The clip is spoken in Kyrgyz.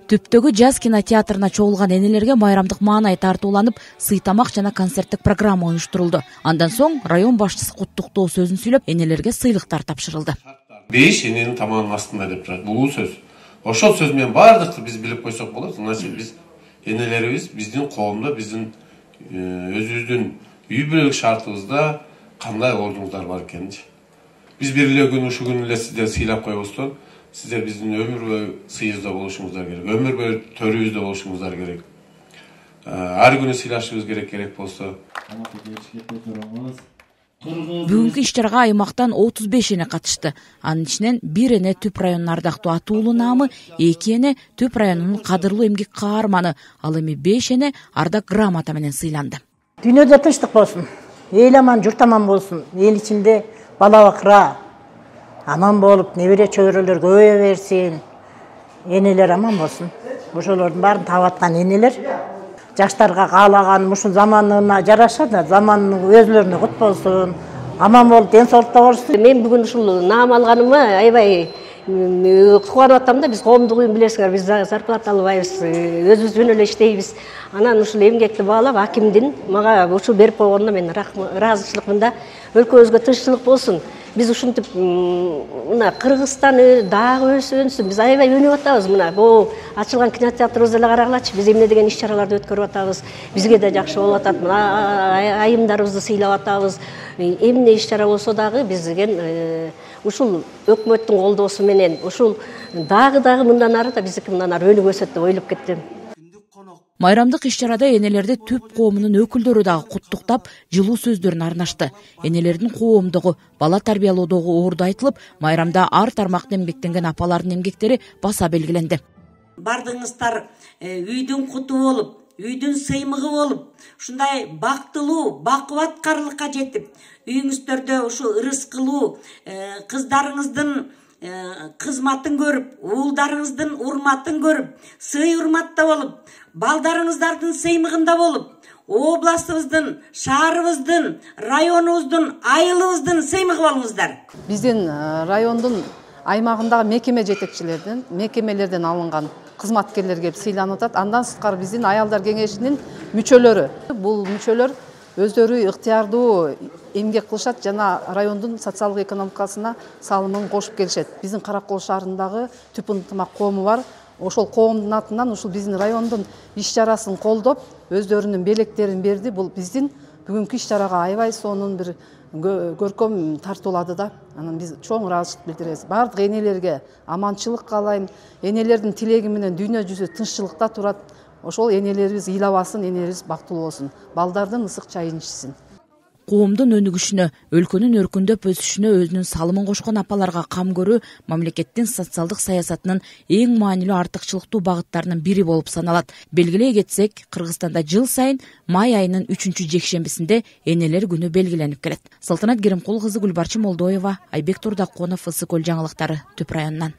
Түптөгү жаз кинотеатрына чогулган энелерге майрамдык маанай тартууланып, сый-тамак жана концерттик программа уюштурулду. Андан соң район башчысы куттуктоо сөзүн сүйлөп, энелерге сыйлыктар тапшырылды. 5 эненин тамагынын астында деп турат. Бул сөз. Ошол сөз менен бардыкты биз билип койсок болот. Значит, биз энелерибиз биздин коомдо, биздин өзүбүздүн үй бүлөлүк шартыбызда кандай ордуңуздар бар экенин. Биз бир эле күн ушул күнү эле сиздерди сыйлап койбостон, сиздер биздин өмүр бою сыйыбызда болушуңуздар керек. Өмүр бою төрүбүздө болушуңуздар керек. Ар күнү сыйлашыбыз керек болсо. Бүгүнкү иш-чарага аймактан 35 эне катышты. Анын ичинен 1 эне Түп районунун ардактуу атуулуу наамы, 2 эне Түп районунун кадырлуу эмгек каарманы, ал эми 5 эне ардак грамота менен сыйланды. Дүйнөдө тынчтык болсун, эл аман, журт аман болсун, эл ичинде бала бакыра аман болуп, небере чөбөрөлөр көбөйө берсин, энелер аман болсун. Ошолордун баарын таап аткан энелер жаштарга каалаган ушул заманына жараша да, заманның өзлөрүнө кут болсун, аман болуп, ден соолукта болушсун. Мен бүгүн ушул наам алганыма аябай кубанып атам да. Биз коомдук уюм билесиңер, биз зарплата албайбыз, өзүбүз менен эле иштейбиз. Анан ушул эмгекти баалап, акимдин мага ушул берип койгонуна мен ыраазычылыкмын да. Өлкөбүзгө тынччылык болсун. Биз ушинтип мына Кыргызстан дагы өсүнсүн. Биз аябай өнүп атабыз. Мына бул ачылган кинотеатрыбызды эле карагылачы. Биз эмне деген иш-чараларды өткөрүп атабыз. Бизге да жакшы болуп атат. Мына айымдарыбызды сыйлап атабыз. Эмне иш-чара болсо дагы бизген ушул өкмөттүн колдоосу менен ушул дагы мындан ары да биздики мындан ары өнүп өсөт деп ойлоп кеттим. Майрамдык иш-чарада энелерди Түп коомунун өкүлдөрү дагы куттуктап, жылуу сөздөрүн арнашты. Энелердин коомдогу, бала тарбиялоодогу орду айтылып, майрамда ар тармакта эмгектенген апалардын эмгектери баса белгиленди. Бардыңыздар үйдүн куту болуп, үйдүн сыймыгы болуп, ушундай бактылуу, бакубаткарлыкка жетип, үйүңүздөрдө ушу ырыскылуу кыздарыңыздын кызматын көрүп, уулдарыңыздын урматын көрүп, сый урматта болуп, балдарыңыздардын сыймыгында болуп, областыбыздын, шаарыбыздын, районубуздун, айылыбыздын сыймыгы болуңуздар. Биздин райондун аймагындагы мекеме жетекчилердин, мекемелерден алынган кызматкерлерге сыйланып атат. Андан сырткары биздин аялдар кеңешинин мүчөлөрү. Бул мүчөлөр өздөрү ыктыярдуу эмгек кылышат жана райондун социалдык экономикасына салымын кошуп келишет. Биздин Каракол шаарындагы Түп ынтымак коому бар. Ошол коомдун атынан ушул биздин райондун иш-чарасын колдоп, өздөрүнүн белектерин берди. Бул биздин бүгүнкү иш-чарага аябай сонун бир көркөм тартуулады да. Анан биз чоң ыраазычылык билдиребиз. Бардык энелерге аманчылык каалайм. Энелердин тилеги менен дүйнө жүзү тынччылыкта турат. Ошол энелерибиз ыйлабасын, энелерибиз бактылуу болсун. Балдардын ысык чайын ичсин. Коомдун өнүгүшүнө, өлкөнүн өркүндөп өсүшүнө өзүнүн салымын кошкон апаларга кам көрүү мамлекеттин социалдык саясатынын эң маанилүү артыкчылыктуу багыттарынын бири болуп саналат. Белгилей кетсек, Кыргызстанда жыл сайын май айынын 3-жекшембисинде энелер күнү белгиленип келет. Салтанат Керимкул кызы, Гүлбарчын Молдоева, Айбек Турдаконов, Ысык Көл жаңылыктары, Түп районунан.